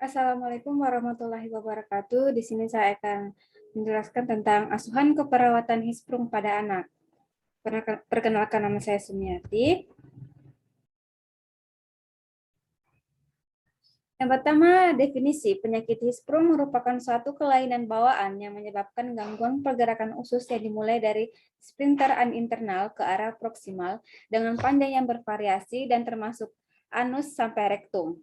Assalamualaikum warahmatullahi wabarakatuh. Di sini saya akan menjelaskan tentang asuhan keperawatan Hisprung pada anak. Perkenalkan, nama saya Sumiati. Yang pertama, definisi penyakit Hisprung merupakan suatu kelainan bawaan yang menyebabkan gangguan pergerakan usus yang dimulai dari sphincter internal ke arah proksimal dengan panjang yang bervariasi dan termasuk anus sampai rektum.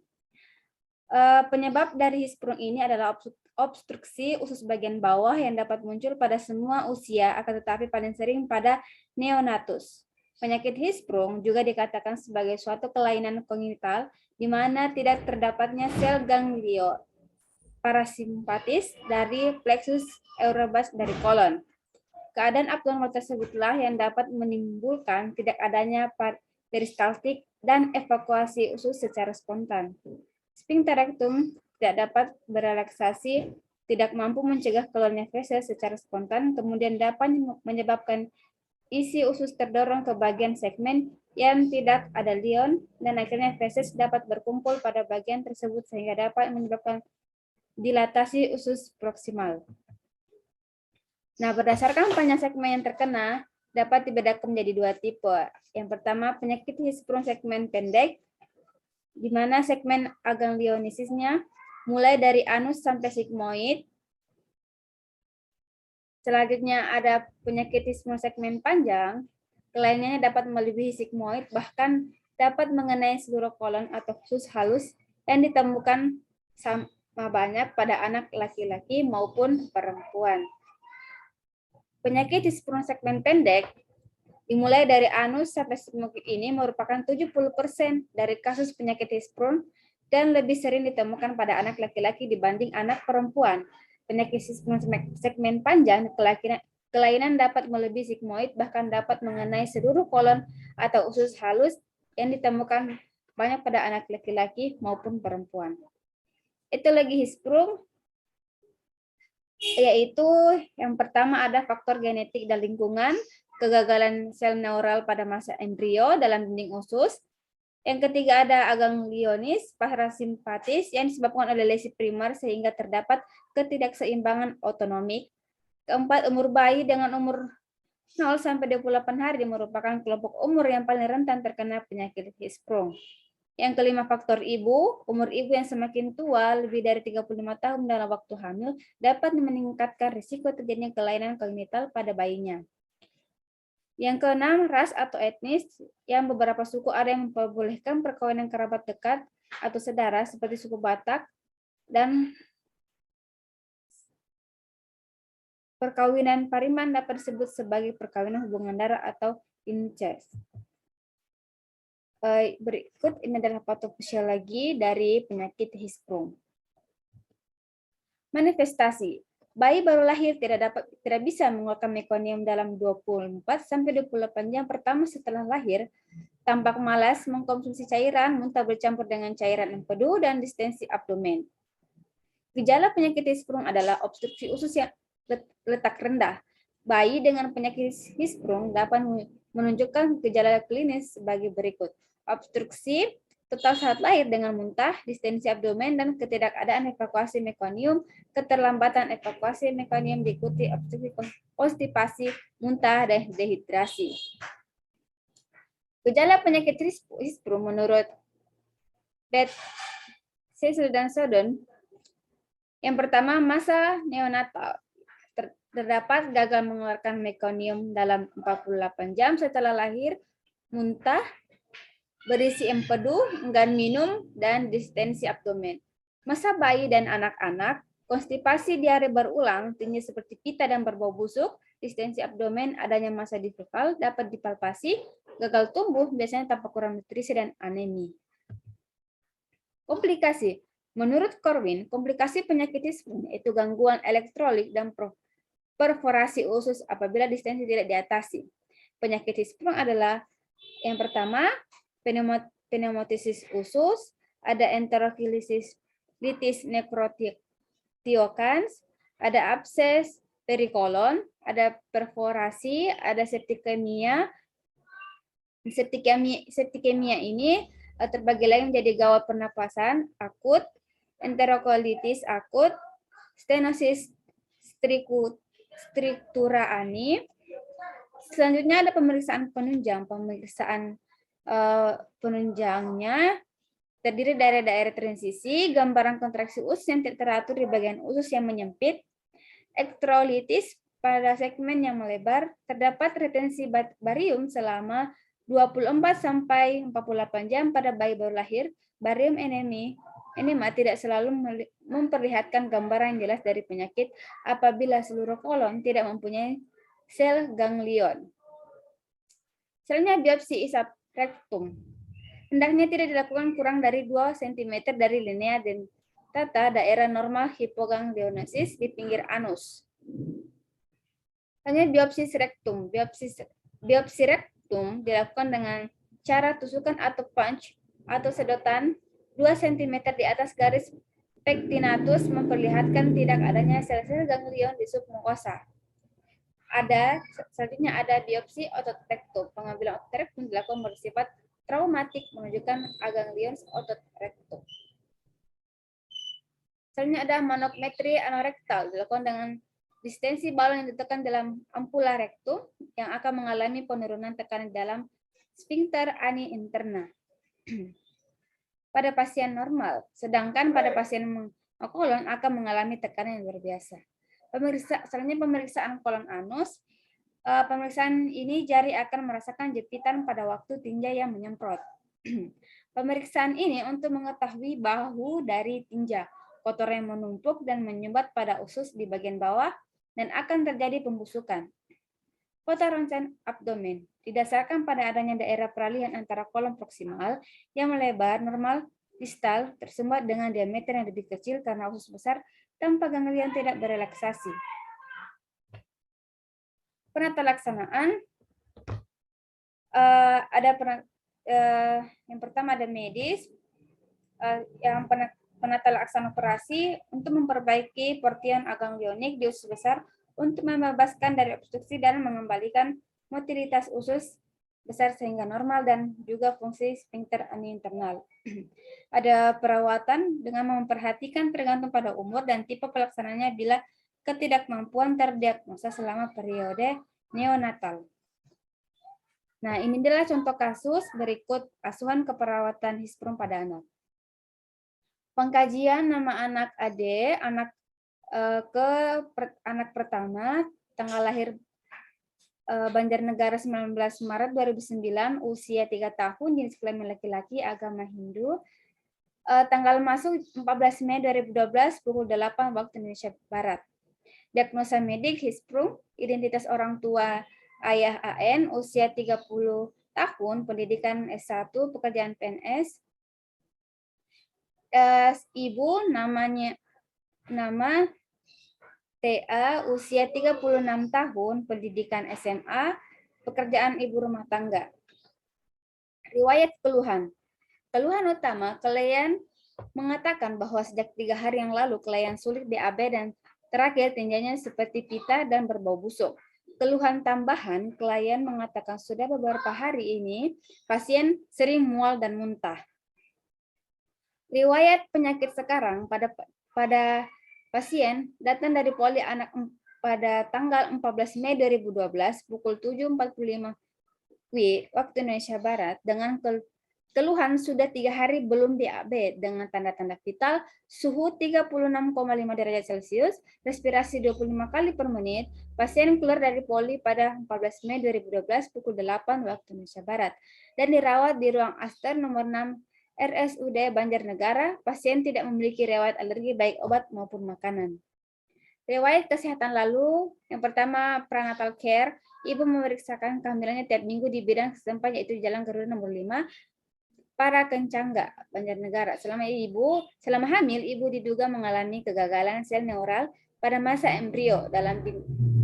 Penyebab dari Hisprung ini adalah obstruksi usus bagian bawah yang dapat muncul pada semua usia, akan tetapi paling sering pada neonatus. Penyakit Hisprung juga dikatakan sebagai suatu kelainan kongenital di mana tidak terdapatnya sel ganglio parasimpatis dari plexus eurobas dari kolon. Keadaan abnormal tersebutlah yang dapat menimbulkan tidak adanya peristaltik dan evakuasi usus secara spontan. Sphincter rectum tidak dapat berelaksasi, tidak mampu mencegah keluarnya feses secara spontan, kemudian dapat menyebabkan isi usus terdorong ke bagian segmen yang tidak ada lion, dan akhirnya feses dapat berkumpul pada bagian tersebut sehingga dapat menyebabkan dilatasi usus proksimal. Nah, berdasarkan panjang segmen yang terkena, dapat dibedakan menjadi dua tipe. Yang pertama, penyakit Hisprung segmen pendek, di mana segmen aganglionisisnya mulai dari anus sampai sigmoid. Selanjutnya ada penyakit Hisprung segmen panjang, kelainannya dapat melebihi sigmoid, bahkan dapat mengenai seluruh kolon atau usus halus yang ditemukan sama banyak pada anak laki-laki maupun perempuan. Penyakit Hisprung segmen pendek dimulai dari anus sampai sigmoid ini merupakan 70% dari kasus penyakit Hisprung dan lebih sering ditemukan pada anak laki-laki dibanding anak perempuan. Penyakit Hisprung segmen panjang, kelainan dapat melebihi sigmoid, bahkan dapat mengenai seluruh kolon atau usus halus yang ditemukan banyak pada anak laki-laki maupun perempuan. Etiologi Hisprung yaitu yang pertama ada faktor genetik dan lingkungan, kegagalan sel neural pada masa embrio dalam dinding usus. Yang ketiga ada aganglionis parasimpatis yang disebabkan oleh lesi primer sehingga terdapat ketidakseimbangan otonomik. Keempat, umur bayi dengan umur 0 sampai 28 hari merupakan kelompok umur yang paling rentan terkena penyakit Hisprung. Yang kelima, faktor ibu. Umur ibu yang semakin tua, lebih dari 35 tahun dalam waktu hamil, dapat meningkatkan risiko terjadinya kelainan kongenital pada bayinya. Yang keenam, ras atau etnis, yang beberapa suku ada yang memperbolehkan perkawinan kerabat dekat atau saudara seperti suku Batak, dan perkawinan Pariman dapat disebut sebagai perkawinan hubungan darah atau incest. Berikut ini adalah patofisiologi dari penyakit Hisprung. Manifestasi. Bayi baru lahir tidak bisa mengeluarkan mekonium dalam 24 sampai 28 jam pertama setelah lahir, tampak malas, mengkonsumsi cairan, muntah bercampur dengan cairan empedu, dan distensi abdomen. Gejala penyakit Hisprung adalah obstruksi usus yang letak rendah. Bayi dengan penyakit Hisprung dapat menunjukkan gejala klinis sebagai berikut: obstruksi total saat lahir dengan muntah, distensi abdomen, dan ketidakadaan evakuasi mekonium. Keterlambatan evakuasi mekonium diikuti obstruksi konstipasi, muntah, dan dehidrasi. Gejala penyakit Hisprung menurut Beth, Cecil, dan Sodon. Yang pertama, masa neonatal. Terdapat gagal mengeluarkan mekonium dalam 48 jam setelah lahir, muntah, berisi empedu, enggan minum, dan distensi abdomen. Masa bayi dan anak-anak, konstipasi, diare berulang, tinggi seperti pita dan berbau busuk, distensi abdomen, adanya masa difekal, dapat dipalpasi, gagal tumbuh, biasanya tanpa kurang nutrisi dan anemi. Komplikasi. Menurut Corwin, komplikasi penyakit Hisprung yaitu gangguan elektrolit dan perforasi usus apabila distensi tidak diatasi. Penyakit Hisprung adalah yang pertama, pneumotisis usus, ada enterokilitis necrotiocans, ada abses perikolon, ada perforasi, ada septikemia. Septikemia ini terbagi lagi menjadi gawat pernapasan akut, enterokolitis akut, stenosis strictura ani. Selanjutnya ada pemeriksaan penunjang. Pemeriksaan penunjangnya terdiri dari daerah transisi, gambaran kontraksi usus yang tidak teratur di bagian usus yang menyempit, elektrolitis pada segmen yang melebar, terdapat retensi barium selama 24 sampai 48 jam pada bayi baru lahir. Barium enema tidak selalu memperlihatkan gambaran jelas dari penyakit apabila seluruh kolon tidak mempunyai sel ganglion. Selanjutnya biopsi isap rektum. Hendaknya tidak dilakukan kurang dari 2 cm dari linea dentata daerah normal hipoganglionosis di pinggir anus. Hanya biopsi rektum. Biopsi rektum dilakukan dengan cara tusukan atau punch atau sedotan 2 cm di atas garis pectinatus memperlihatkan tidak adanya sel-sel ganglion di submukosa. Selanjutnya ada biopsi otot rektum. Pengambilan otot rektum dilakukan bersifat traumatik menunjukkan aganglion otot rektum. Selanjutnya ada manometri anorektal dilakukan dengan distensi balon yang ditekan dalam ampula rektum yang akan mengalami penurunan tekanan dalam sphincter ani interna pada pasien normal, sedangkan pada pasien kolon akan mengalami tekanan yang luar biasa. Selanjutnya pemeriksaan kolon anus. Pemeriksaan ini jari akan merasakan jepitan pada waktu tinja yang menyemprot. Pemeriksaan ini untuk mengetahui bahu dari tinja, kotoran yang menumpuk dan menyumbat pada usus di bagian bawah dan akan terjadi pembusukan. Foto ronsen abdomen didasarkan pada adanya daerah peralihan antara kolon proksimal yang melebar normal distal tersumbat dengan diameter yang lebih kecil karena usus besar tanpa ganglion tidak berelaksasi. Penata laksanaan yang pertama ada medis, yang penata laksanaan operasi untuk memperbaiki portion aganglionik di usus besar untuk membebaskan dari obstruksi dan mengembalikan motilitas usus besar sehingga normal dan juga fungsi sphincter ani internal. Ada perawatan dengan memperhatikan tergantung pada umur dan tipe pelaksanaannya bila ketidakmampuan terdiagnosa selama periode neonatal. Nah, ini adalah contoh kasus berikut asuhan keperawatan hisprum pada anak. Pengkajian nama anak AD, anak pertama, tanggal lahir Banjarnegara 19 Maret 2009, usia 3 tahun, jenis kelamin laki-laki, agama Hindu. Tanggal masuk 14 Mei 2012, pukul 8 waktu Indonesia Barat. Diagnosa medik hisprum, identitas orang tua ayah AN, usia 30 tahun, pendidikan S1, pekerjaan PNS. Ibu nama TA, usia 36 tahun, pendidikan SMA, pekerjaan ibu rumah tangga. Riwayat keluhan. Keluhan utama, klien mengatakan bahwa sejak 3 hari yang lalu klien sulit BAB dan terakhir tinjanya seperti pita dan berbau busuk. Keluhan tambahan, klien mengatakan sudah beberapa hari ini pasien sering mual dan muntah. Riwayat penyakit sekarang pada pasien datang dari poli anak pada tanggal 14 Mei 2012 pukul 7.45 WIB waktu Indonesia Barat dengan keluhan sudah 3 hari belum BAB dengan tanda-tanda vital, suhu 36,5 derajat Celcius, respirasi 25 kali per menit. Pasien keluar dari poli pada 14 Mei 2012 pukul 8 waktu Indonesia Barat dan dirawat di ruang Aster nomor 6 RSUD Banjarnegara. Pasien tidak memiliki riwayat alergi baik obat maupun makanan. Riwayat kesehatan lalu, yang pertama prenatal care, ibu memeriksakan kehamilannya tiap minggu di bidang setempat yaitu Jalan Garuda nomor 5, Para Kencangga, Banjarnegara. Selama hamil, ibu diduga mengalami kegagalan sel neural pada masa embrio dalam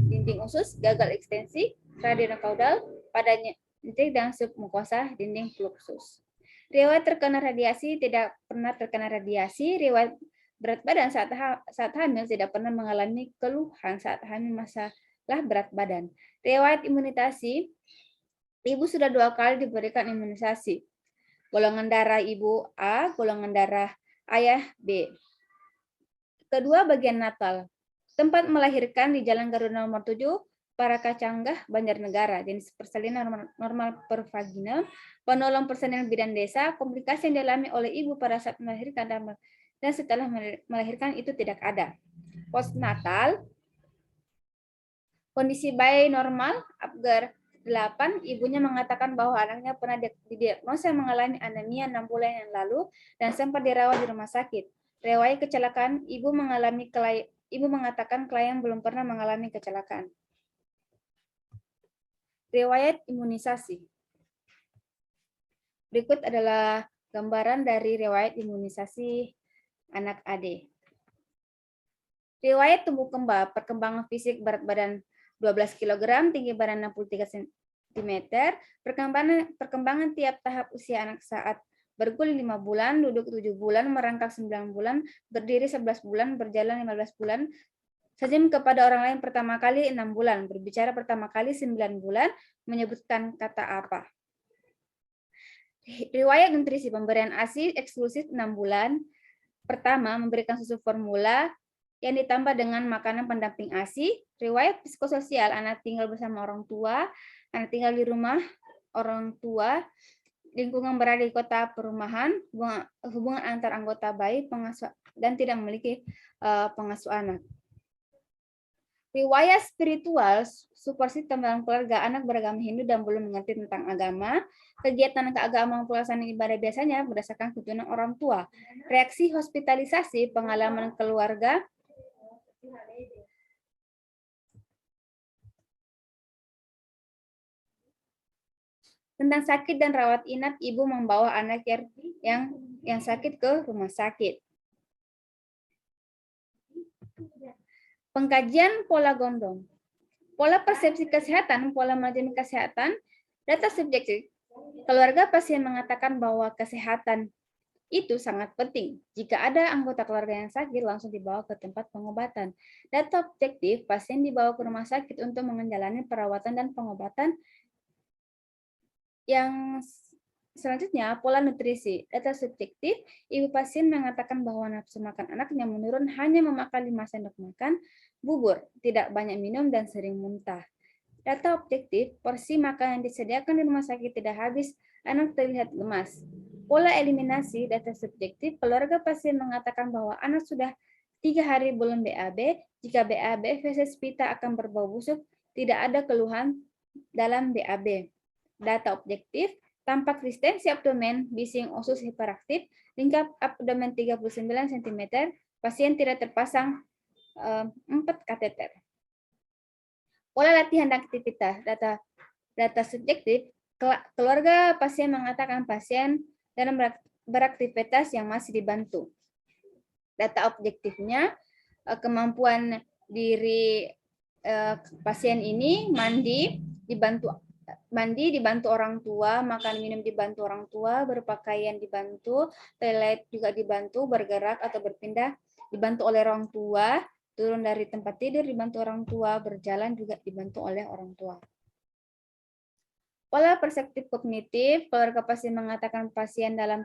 dinding usus, gagal ekstensi, radionokaudal, pada nyentrik dan submukosa dinding plexus. Riwayat terkena radiasi, tidak pernah terkena radiasi. Riwayat berat badan saat hamil, tidak pernah mengalami keluhan saat hamil masalah berat badan. Riwayat imunisasi, ibu sudah 2 kali diberikan imunisasi. Golongan darah ibu A, golongan darah ayah B. Kedua, bagian natal. Tempat melahirkan di Jalan Garuda nomor 7, Parakacanggah, Banjarnegara. Jenis persalinan normal per vagina. Penolong persalinan bidan desa. Komplikasi yang dialami oleh ibu pada saat melahirkan dan setelah melahirkan itu tidak ada. Postnatal. Kondisi bayi normal, Apgar 8, ibunya mengatakan bahwa anaknya pernah didiagnosa mengalami anemia 6 bulan yang lalu dan sempat dirawat di rumah sakit. Riwayat kecelakaan, ibu mengatakan klien belum pernah mengalami kecelakaan. Riwayat imunisasi. Berikut adalah gambaran dari riwayat imunisasi anak AD. Riwayat tumbuh kembang, perkembangan fisik, berat badan 12 kg, tinggi badan 63 cm, perkembangan tiap tahap usia anak saat bergulir 5 bulan, duduk 7 bulan, merangkak 9 bulan, berdiri 11 bulan, berjalan 15 bulan, senyum kepada orang lain pertama kali 6 bulan, berbicara pertama kali 9 bulan, menyebutkan kata apa. Riwayat nutrisi, pemberian ASI eksklusif 6 bulan. Pertama, memberikan susu formula yang ditambah dengan makanan pendamping ASI. Riwayat psikososial, anak tinggal bersama orang tua, anak tinggal di rumah orang tua, lingkungan berada di kota perumahan, hubungan antar anggota bayi, pengasuh, dan tidak memiliki pengasuh anak. Riwayat spiritual, support system dalam keluarga, anak beragama Hindu dan belum mengerti tentang agama. Kegiatan keagamaan pelaksanaan ibadah biasanya berdasarkan tuntunan orang tua. Reaksi hospitalisasi, pengalaman keluarga, tentang sakit dan rawat inap, ibu membawa anak yang sakit ke rumah sakit. Pengkajian pola gondong. Pola persepsi kesehatan, pola manajemen kesehatan, data subjektif. Keluarga pasien mengatakan bahwa kesehatan itu sangat penting. Jika ada anggota keluarga yang sakit, langsung dibawa ke tempat pengobatan. Data objektif, pasien dibawa ke rumah sakit untuk menjalani perawatan dan pengobatan. Yang selanjutnya, pola nutrisi. Data subjektif, ibu pasien mengatakan bahwa nafsu makan anaknya menurun, hanya memakan 5 sendok makan bubur, tidak banyak minum, dan sering muntah. Data objektif, porsi makan yang disediakan di rumah sakit tidak habis, anak terlihat lemas. Pola eliminasi, data subjektif, keluarga pasien mengatakan bahwa anak sudah 3 hari belum BAB, jika BAB, feses pita akan berbau busuk, tidak ada keluhan dalam BAB. Data objektif, tampak distensi abdomen, bising usus hiperaktif, lingkap abdomen 39 cm, pasien tidak terpasang 4 kateter. Pola latihan dan aktivitas, data subjektif, keluarga pasien mengatakan pasien dalam beraktivitas yang masih dibantu. Data objektifnya, kemampuan diri pasien ini mandi dibantu orang tua, makan minum dibantu orang tua, berpakaian dibantu, toilet juga dibantu, bergerak atau berpindah dibantu oleh orang tua, turun dari tempat tidur dibantu orang tua, berjalan juga dibantu oleh orang tua. Pola perseptif kognitif, keluarga pasien mengatakan pasien dalam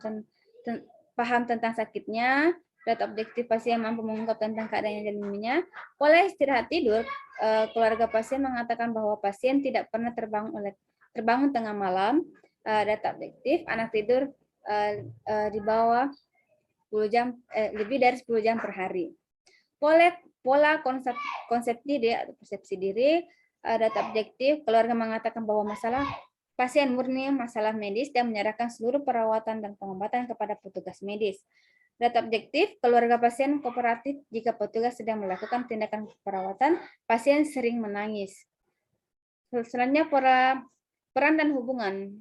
paham tentang sakitnya, data objektif pasien mampu mengungkap tentang keadaan yang dialaminya. Pola istirahat tidur, keluarga pasien mengatakan bahwa pasien tidak pernah terbangun tengah malam. Data objektif, anak tidur di bawah 10 jam, lebih dari 10 jam per hari. Pola konsep diri atau persepsi diri, data objektif, keluarga mengatakan bahwa pasien murni masalah medis dan menyerahkan seluruh perawatan dan pengobatan kepada petugas medis. Data objektif, keluarga pasien kooperatif jika petugas sedang melakukan tindakan perawatan, pasien sering menangis. Selanjutnya, peran dan hubungan.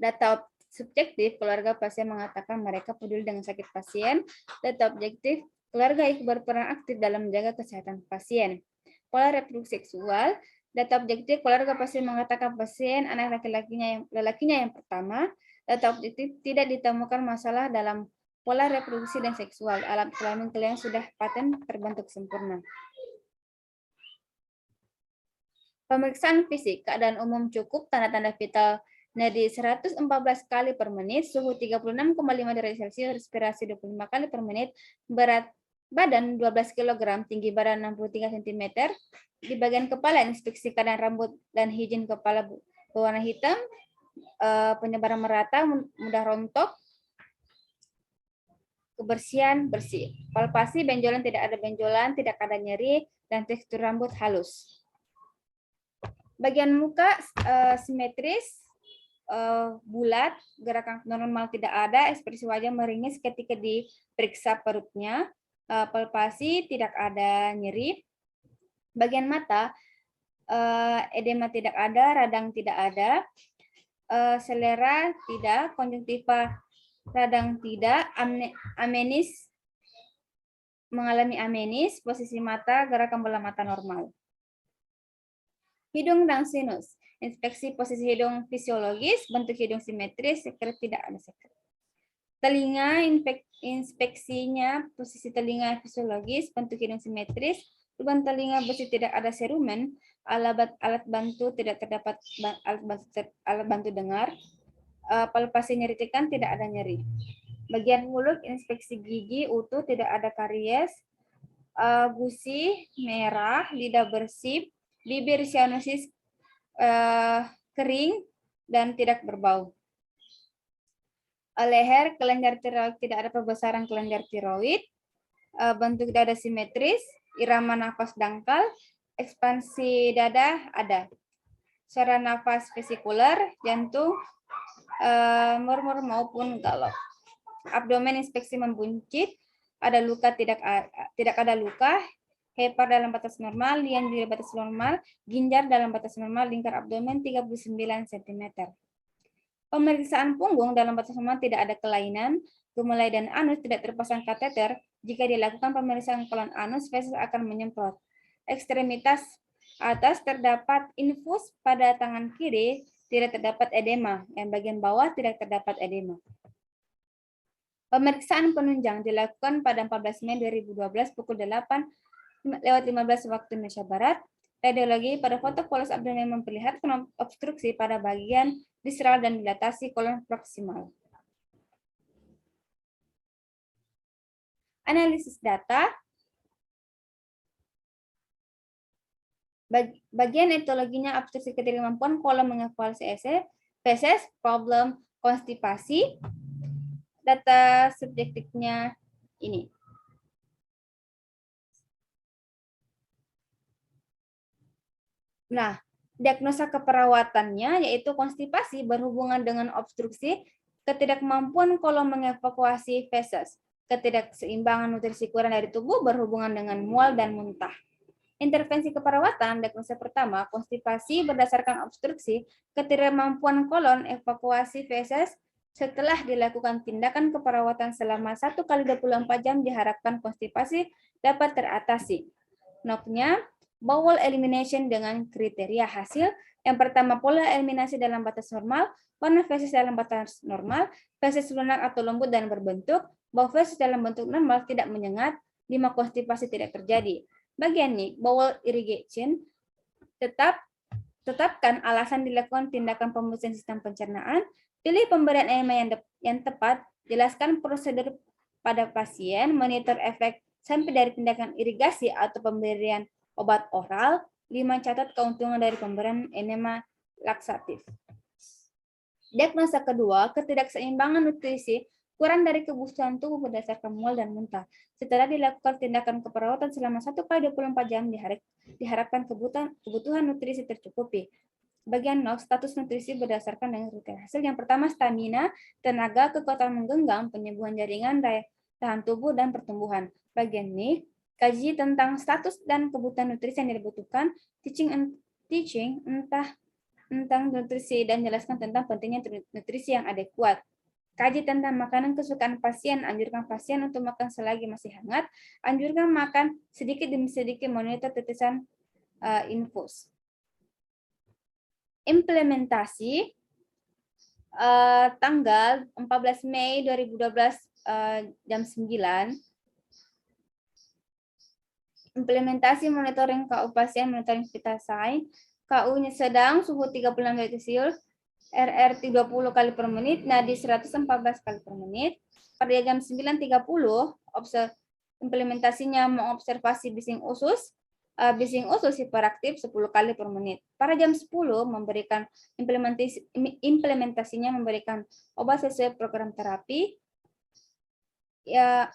Data subjektif, keluarga pasien mengatakan mereka peduli dengan sakit pasien. Data objektif, keluarga ikut berperan aktif dalam menjaga kesehatan pasien. Pola reproduksi seksual, data objektif, keluarga pasien mengatakan pasien anak lelakinya yang pertama. Data objektif, tidak ditemukan masalah dalam pola reproduksi dan seksual. Alat kelamin klien sudah paten terbentuk sempurna. Pemeriksaan fisik, keadaan umum cukup, tanda-tanda vital nadi 114 kali per menit, suhu 36,5 derajat Celcius, respirasi 25 kali per menit, berat Badan 12 kg, tinggi badan 63 cm. Di bagian kepala inspeksi keadaan rambut dan higien kepala berwarna hitam, penyebaran merata, mudah rontok, kebersihan bersih. Palpasi benjolan tidak ada benjolan, tidak ada nyeri, dan tekstur rambut halus. Bagian muka simetris, bulat, gerakan normal tidak ada, ekspresi wajah meringis ketika diperiksa perutnya, palpasi tidak ada nyeri. Bagian mata, edema tidak ada, radang tidak ada, selera tidak, konjungtiva radang tidak, amenis, mengalami amenis, posisi mata, gerakan bola mata normal. Hidung dan sinus, inspeksi posisi hidung fisiologis, bentuk hidung simetris, sekret tidak ada sekret. Telinga, inspeksinya posisi telinga fisiologis, bentuk hidung simetris, lubang telinga bersih, tidak ada serumen, alat bantu tidak terdapat, alat bantu dengar, palpasi nyeri tekan tidak ada nyeri. Bagian mulut, inspeksi gigi utuh, tidak ada karies, gusi merah, lidah bersih, bibir sinusis kering dan tidak berbau. Leher, kelenjar tiroid, tidak ada pembesaran kelenjar tiroid, bentuk dada simetris, irama nafas dangkal, ekspansi dada ada. Suara nafas vesikuler, jantung, murmur maupun galop. Abdomen inspeksi membuncit, ada luka tidak ada luka, hepar dalam batas normal, lian di batas normal, ginjar dalam batas normal, lingkar abdomen 39 cm. Pemeriksaan punggung dalam batas normal, tidak ada kelainan, gemulai dan anus, tidak terpasang kateter. Jika dilakukan pemeriksaan kolon anus, feses akan menyemprot. Ekstremitas atas terdapat infus, pada tangan kiri tidak terdapat edema, yang bagian bawah tidak terdapat edema. Pemeriksaan penunjang dilakukan pada 14 Mei 2012 pukul 8:15 waktu Indonesia Barat. Radiologi pada foto polos abdomen memperlihatkan obstruksi pada bagian visceral dan dilatasi kolon proksimal. Analisis data. Bagian etologinya obstruksi ketidakmampuan kolon mengevaluasi feses, problem konstipasi. Data subjektifnya ini. Nah, diagnosa keperawatannya yaitu konstipasi berhubungan dengan obstruksi, ketidakmampuan kolon mengevakuasi feses, ketidakseimbangan nutrisi kurang dari tubuh berhubungan dengan mual dan muntah. Intervensi keperawatan, diagnosa pertama, konstipasi berdasarkan obstruksi, ketidakmampuan kolon evakuasi feses. Setelah dilakukan tindakan keperawatan selama 1 kali 24 jam, diharapkan konstipasi dapat teratasi. Notnya, bowel elimination dengan kriteria hasil. Yang pertama, pola eliminasi dalam batas normal, warna feses dalam batas normal, feses lunak atau lembut dan berbentuk, bau feses dalam bentuk normal, tidak menyengat, 5 konstipasi tidak terjadi. Bagian nih, bowel irrigation, tetapkan alasan dilakukan tindakan pembersihan sistem pencernaan, pilih pemberian enema yang tepat, jelaskan prosedur pada pasien, monitor efek sampai dari tindakan irigasi atau pemberian obat oral, 5 catat keuntungan dari pemberian enema laksatif. Diagnosa kedua, ketidakseimbangan nutrisi, kurang dari kebutuhan tubuh berdasarkan mual dan muntah. Setelah dilakukan tindakan keperawatan selama 1 kali 24 jam, diharapkan kebutuhan nutrisi tercukupi. Bagian NOX, status nutrisi berdasarkan dengan kriteria hasil. Yang pertama, stamina, tenaga, kekuatan menggenggam, penyembuhan jaringan, daya tahan tubuh, dan pertumbuhan. Bagian nih, kaji tentang status dan kebutuhan nutrisi yang dibutuhkan, teaching tentang nutrisi, dan jelaskan tentang pentingnya nutrisi yang adekuat. Kaji tentang makanan kesukaan pasien, anjurkan pasien untuk makan selagi masih hangat, anjurkan makan sedikit demi sedikit, monitor tetesan infus. Implementasi tanggal 14 Mei 2012 jam 9. Implementasi monitoring KU pasien, monitoring vital sign, KU-nya sedang, suhu 36 derajat Celcius, RR 30 kali per menit, nadi 114 kali per menit. Pada jam 9.30, Implementasinya mengobservasi bising usus hiperaktif 10 kali per menit. Pada jam 10 memberikan implementasinya memberikan obat sesuai program terapi. Ya,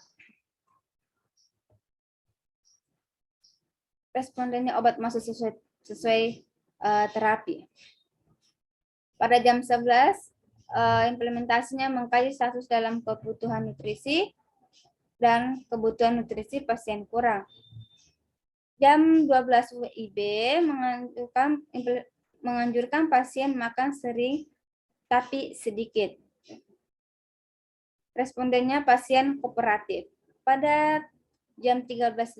respondennya obat masuk sesuai terapi. Pada jam 11 implementasinya mengkaji status dalam kebutuhan nutrisi dan kebutuhan nutrisi pasien kurang. Jam 12 WIB menganjurkan pasien makan sering tapi sedikit. Respondennya pasien kooperatif. Pada jam 13.15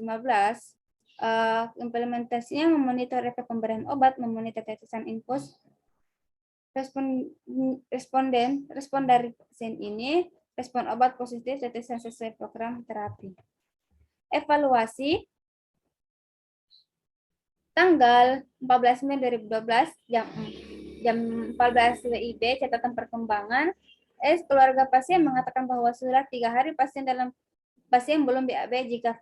implementasinya memonitor efek pemberian obat, memonitor tetesan infus. Respon dari pasien ini, respon obat positif tetesan sesuai program terapi. Evaluasi tanggal 14 Mei 2012 jam 14 WIB catatan perkembangan. Keluarga pasien mengatakan bahwa sudah 3 hari pasien belum BAB jika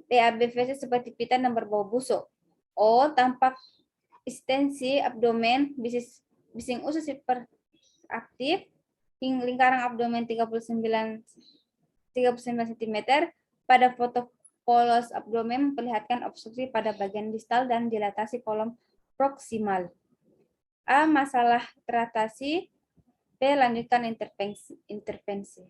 BAB feses seperti pita dan berbau busuk. O, tampak ekstensi abdomen, bising usus hiperaktif, lingkaran abdomen 39 cm. Pada foto polos abdomen memperlihatkan obstruksi pada bagian distal dan dilatasi kolom proksimal. A, masalah teratasi. B, lanjutkan intervensi.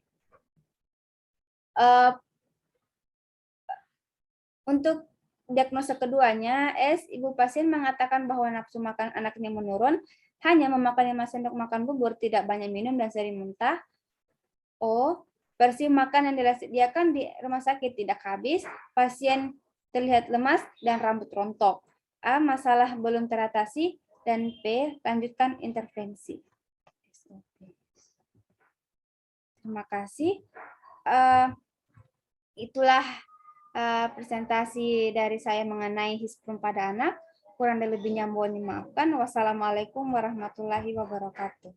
Untuk diagnosa keduanya, ibu pasien mengatakan bahwa nafsu makan anaknya menurun, hanya memakan 5 sendok makan bubur, tidak banyak minum dan sering muntah. O, porsi makan yang disediakan di rumah sakit tidak habis, pasien terlihat lemas dan rambut rontok. A, masalah belum teratasi, dan B, lanjutkan intervensi. Terima kasih. Itulah presentasi dari saya mengenai hisprum pada anak. Kurang dan lebihnya mohon dimaafkan. Wassalamualaikum warahmatullahi wabarakatuh.